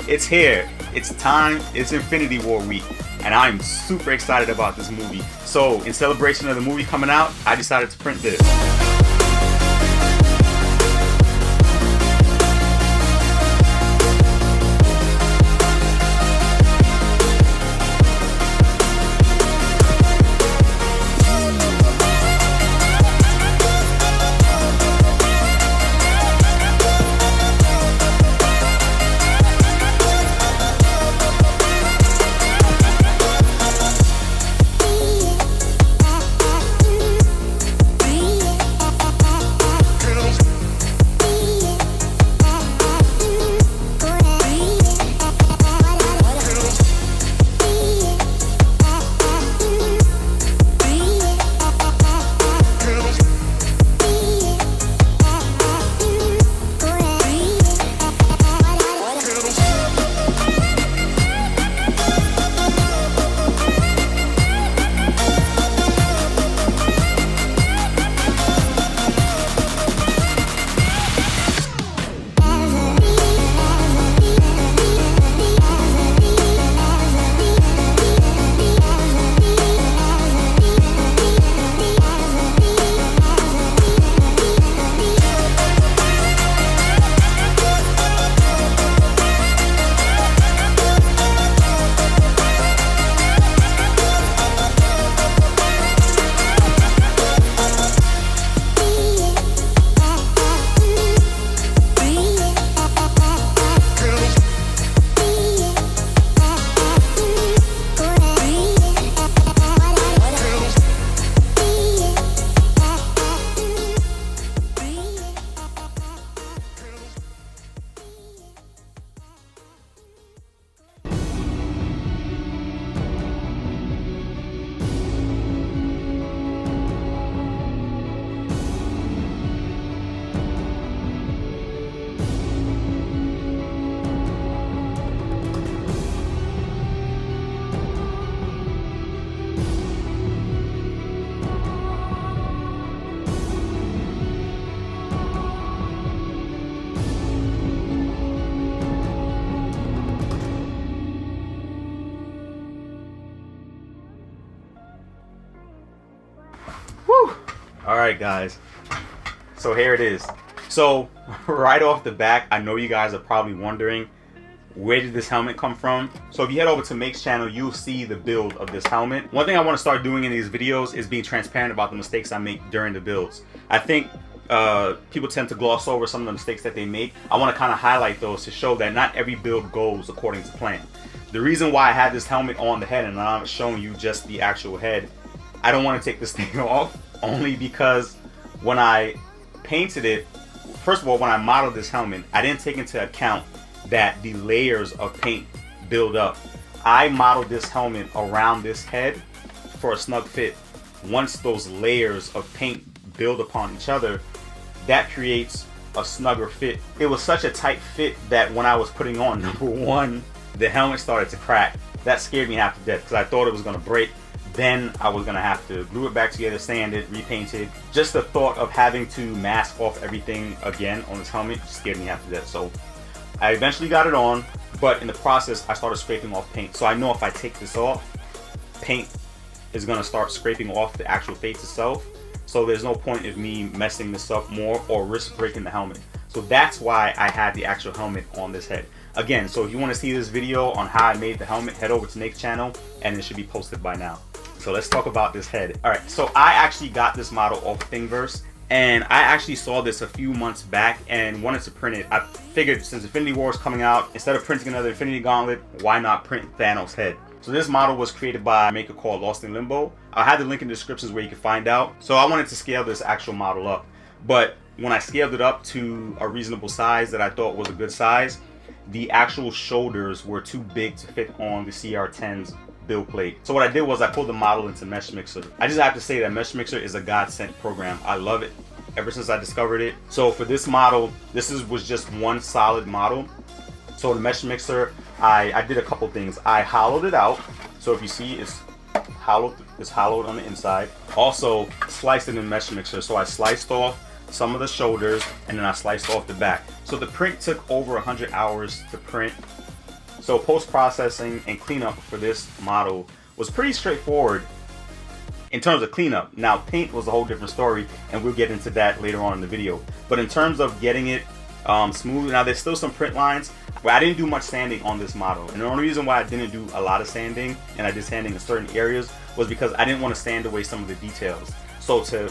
it's here. It's time. It's Infinity War week, and I'm super excited about this movie. So, in celebration of the movie coming out, I decided to print this. Woo! Alright guys, so here it is. So right off the back, I know you guys are probably wondering, where did this helmet come from? So if you head over to Make's channel, you'll see the build of this helmet. One thing I want to start doing in these videos is being transparent about the mistakes I make during the builds. I think people tend to gloss over some of the mistakes that they make. I want to kind of highlight those to show that not every build goes according to plan. The reason why I had this helmet on the head and I'm showing you just the actual head, I don't want to take this thing off, only because when I painted it, first of all, when I modeled this helmet, I didn't take into account that the layers of paint build up. I modeled this helmet around this head for a snug fit. Once those layers of paint build upon each other, that creates a snugger fit. It was such a tight fit that when I was putting on, number one, the helmet started to crack. That scared me half to death because I thought it was going to break. Then I was going to have to glue it back together, sand it, repaint it. Just the thought of having to mask off everything again on this helmet scared me half to death. So I eventually got it on, but in the process I started scraping off paint. So I know if I take this off, paint is going to start scraping off the actual face itself. So there's no point of me messing this up more or risk breaking the helmet. So that's why I had the actual helmet on this head. Again, so if you want to see this video on how I made the helmet, head over to Nate's channel and it should be posted by now. So let's talk about this head. All right, so I actually got this model off Thingiverse, and I actually saw this a few months back and wanted to print it. I figured since Infinity War is coming out, instead of printing another Infinity Gauntlet, why not print Thanos' head? So this model was created by a maker called Lost in Limbo. I'll have the link in the descriptions where you can find out. So I wanted to scale this actual model up, but when I scaled it up to a reasonable size that I thought was a good size, the actual shoulders were too big to fit on the CR10's build plate. So what I did was I pulled the model into Mesh Mixer. I just have to say that Mesh Mixer is a godsend program. I love it ever since I discovered it. So for this model, was just one solid model. So the Mesh Mixer, I did a couple things. I hollowed it out. So if you see, it's hollowed on the inside. Also sliced it in Mesh Mixer. So I sliced off some of the shoulders and then I sliced off the back. So the print took over 100 hours to print. So post-processing and cleanup for this model was pretty straightforward in terms of cleanup. Now paint was a whole different story, and we'll get into that later on in the video. But in terms of getting it smooth, now there's still some print lines, but I didn't do much sanding on this model. And the only reason why I didn't do a lot of sanding, and I did sanding in certain areas, was because I didn't want to sand away some of the details. So to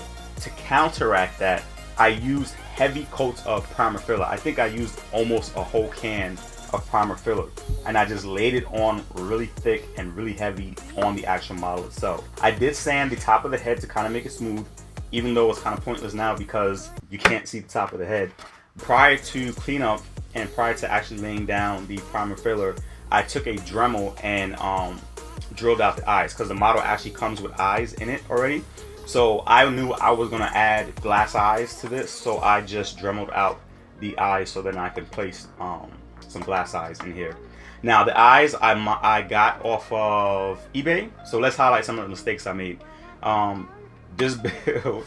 counteract that, I used heavy coats of primer filler. I think I used almost a whole can of primer filler, and I just laid it on really thick and really heavy on the actual model itself. I did sand the top of the head to kind of make it smooth, even though it's kind of pointless now because you can't see the top of the head. Prior to cleanup and prior to actually laying down the primer filler, I took a Dremel and drilled out the eyes, because the model actually comes with eyes in it already. So I knew I was going to add glass eyes to this, so I just Dremeled out the eyes so then I could place some glass eyes in here. Now the eyes I got off of eBay, so let's highlight some of the mistakes I made. This build,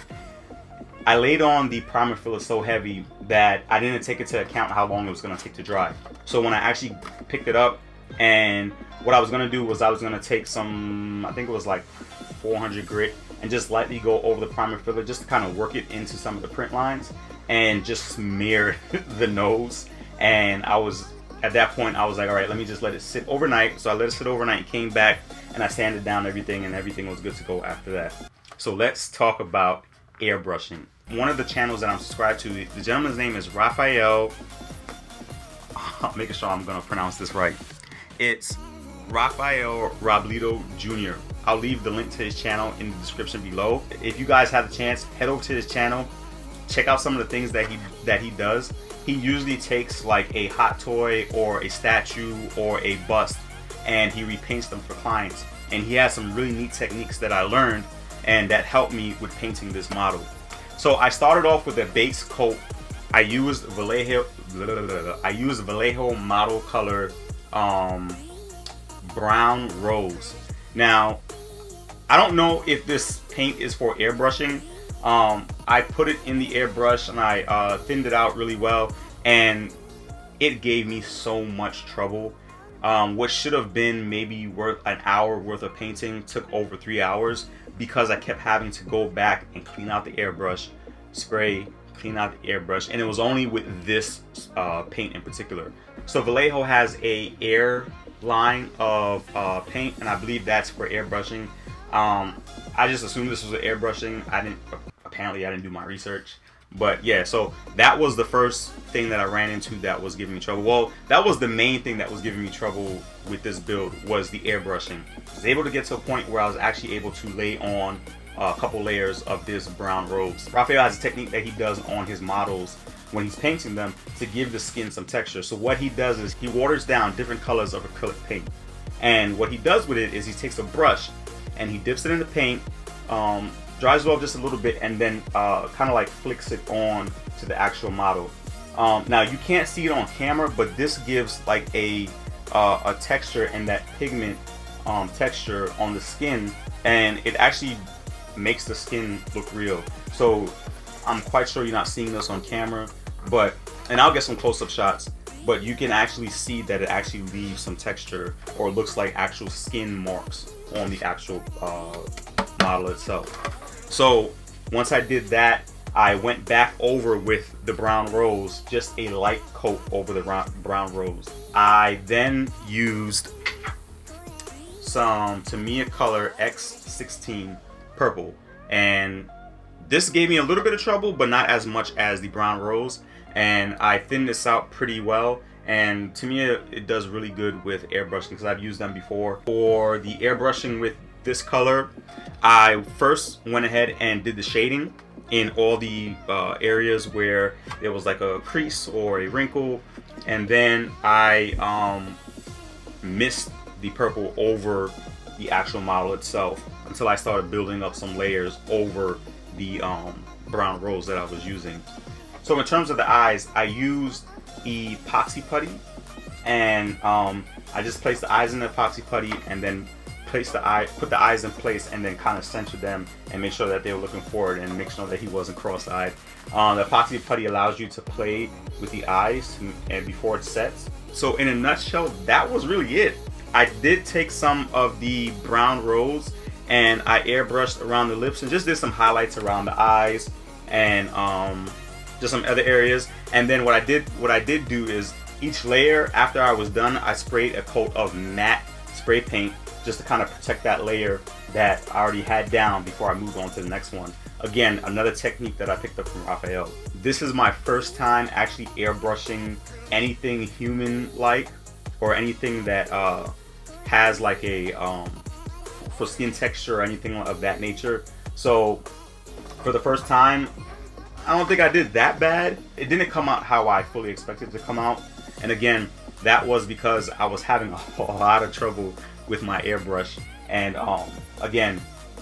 I laid on the primer filler so heavy that I didn't take into account how long it was going to take to dry. So when I actually picked it up, and what I was going to do was I was going to take some, I think it was like 400 grit, and just lightly go over the primer filler just to kind of work it into some of the print lines and just smear the nose. And I was, at that point, I was like, all right, let me just let it sit overnight. So I let it sit overnight, came back, and I sanded down everything, and everything was good to go after that. So let's talk about airbrushing. One of the channels that I'm subscribed to, the gentleman's name is Rafael, I'm making sure I'm gonna pronounce this right. It's Rafael Robledo Jr. I'll leave the link to his channel in the description below. If you guys have the chance, head over to his channel, check out some of the things that he does. He usually takes like a hot toy or a statue or a bust, and he repaints them for clients. And he has some really neat techniques that I learned and that helped me with painting this model. So I started off with a base coat. I used Vallejo model color brown rose. Now I don't know if this paint is for airbrushing. I put it in the airbrush and I thinned it out really well, and it gave me so much trouble. What should have been maybe worth an hour worth of painting took over 3 hours, because I kept having to go back and clean out the airbrush, spray, clean out the airbrush, and it was only with this paint in particular. So Vallejo has a air line of paint, and I believe that's for airbrushing. I just assumed this was an airbrushing. Apparently I didn't do my research. But yeah, so that was the first thing that I ran into that was giving me trouble. Well, that was the main thing that was giving me trouble with this build, was the airbrushing. I was able to get to a point where I was actually able to lay on a couple layers of this brown rose. Rafael has a technique that he does on his models when he's painting them to give the skin some texture. So what he does is he waters down different colors of acrylic paint. And what he does with it is he takes a brush and he dips it in the paint, dries it off just a little bit, and then kind of like flicks it on to the actual model. Now you can't see it on camera, but this gives like a texture and that pigment texture on the skin, and it actually makes the skin look real. So I'm quite sure you're not seeing this on camera, but, and I'll get some close-up shots, but you can actually see that it actually leaves some texture or looks like actual skin marks on the actual model itself. So once I did that, I went back over with the brown rose, just a light coat over the brown rose. I then used some Tamiya Color X16 purple, and this gave me a little bit of trouble, but not as much as the brown rose, and I thinned this out pretty well. And to me, it does really good with airbrushing because I've used them before. For the airbrushing with this color, I first went ahead and did the shading in all the areas where there was like a crease or a wrinkle, and then I mist the purple over the actual model itself until I started building up some layers over the brown rose that I was using. So in terms of the eyes, I used epoxy putty, and I just placed the eyes in the epoxy putty and then put the eyes in place, and then kind of center them and make sure that they were looking forward and make sure that he wasn't cross-eyed. The epoxy putty allows you to play with the eyes and before it sets, So in a nutshell, that was really it. I did take some of the brown rose and I airbrushed around the lips and just did some highlights around the eyes and just some other areas. And then what I did do is each layer, after I was done, I sprayed a coat of matte spray paint just to kind of protect that layer that I already had down before I moved on to the next one. Again, another technique that I picked up from Raphael. This is my first time actually airbrushing anything human-like or anything that has like a for skin texture or anything of that nature. So for the first time, I don't think I did that bad. It didn't come out how I fully expected it to come out. And again, that was because I was having a lot of trouble with my airbrush. And again,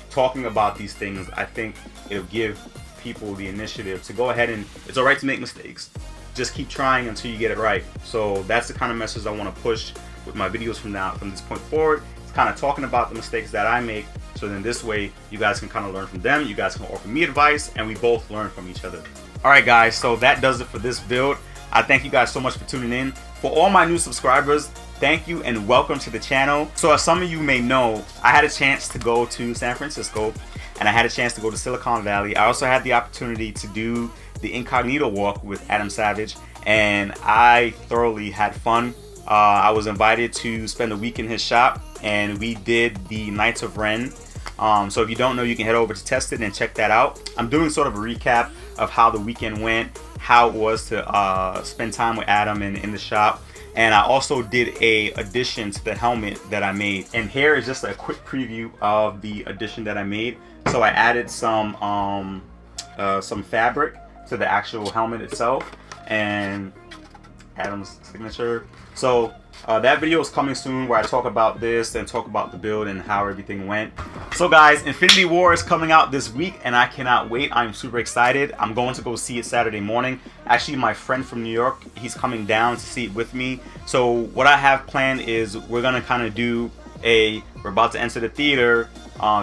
talking about these things, I think it'll give people the initiative to go ahead and it's all right to make mistakes. Just keep trying until you get it right. So that's the kind of message I want to push with my videos from this point forward. It's kind of talking about the mistakes that I make, so then this way you guys can kind of learn from them, you guys can offer me advice, and we both learn from each other. Alright guys, so that does it for this build. I thank you guys so much for tuning in. For all my new subscribers, thank you and welcome to the channel. So as some of you may know, I had a chance to go to San Francisco and I had a chance to go to Silicon Valley. I also had the opportunity to do the Incognito Walk with Adam Savage, and I thoroughly had fun. I was invited to spend a week in his shop, and we did the Knights of Ren. So if you don't know, you can head over to Tested and check that out. I'm doing sort of a recap of how the weekend went, how it was to spend time with Adam in the shop. And I also did a addition to the helmet that I made. And here is just a quick preview of the addition that I made. So I added some fabric to the actual helmet itself and Adam's signature. So that video is coming soon where I talk about this and talk about the build and how everything went. So guys, Infinity War is coming out this week and I cannot wait. I'm super excited. I'm going to go see it Saturday morning. Actually, my friend from New York, he's coming down to see it with me. So what I have planned is we're gonna kind of do we're about to enter the theater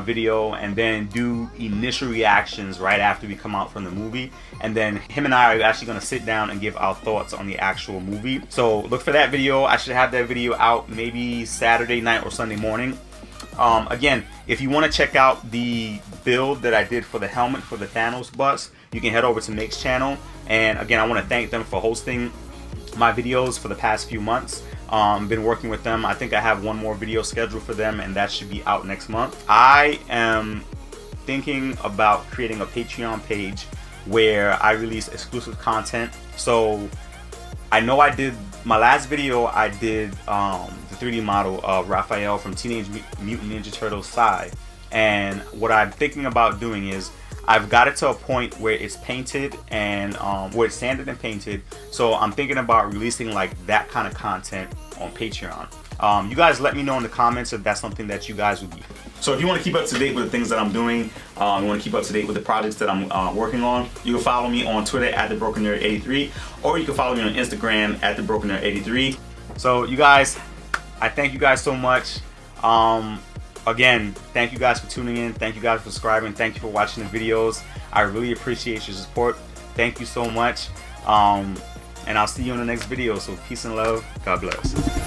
video and then do initial reactions right after we come out from the movie, and then him and I are actually going to sit down and give our thoughts on the actual movie. So look for that video. I should have that video out maybe Saturday night or Sunday morning. Again, if you want to check out the build that I did for the helmet for the Thanos bust, you can head over to Make's channel. And again, I want to thank them for hosting my videos for the past few months. Been working with them. I think I have one more video scheduled for them and that should be out next month. I am thinking about creating a Patreon page where I release exclusive content. So I know I did my last video, I did the 3D model of Raphael from Teenage Mutant Ninja Turtles Sai, and what I'm thinking about doing is I've got it to a point where it's painted and where it's sanded and painted. So I'm thinking about releasing like that kind of content on Patreon. You guys let me know in the comments if that's something that you guys would be. So if you want to keep up to date with the things that I'm doing, you want to keep up to date with the projects that I'm working on, you can follow me on Twitter at TheBrokenNerd83, or you can follow me on Instagram at TheBrokenNerd83. So you guys, I thank you guys so much. Again, thank you guys for tuning in. Thank you guys for subscribing. Thank you for watching the videos. I really appreciate your support. Thank you so much. And I'll see you in the next video. So peace and love. God bless.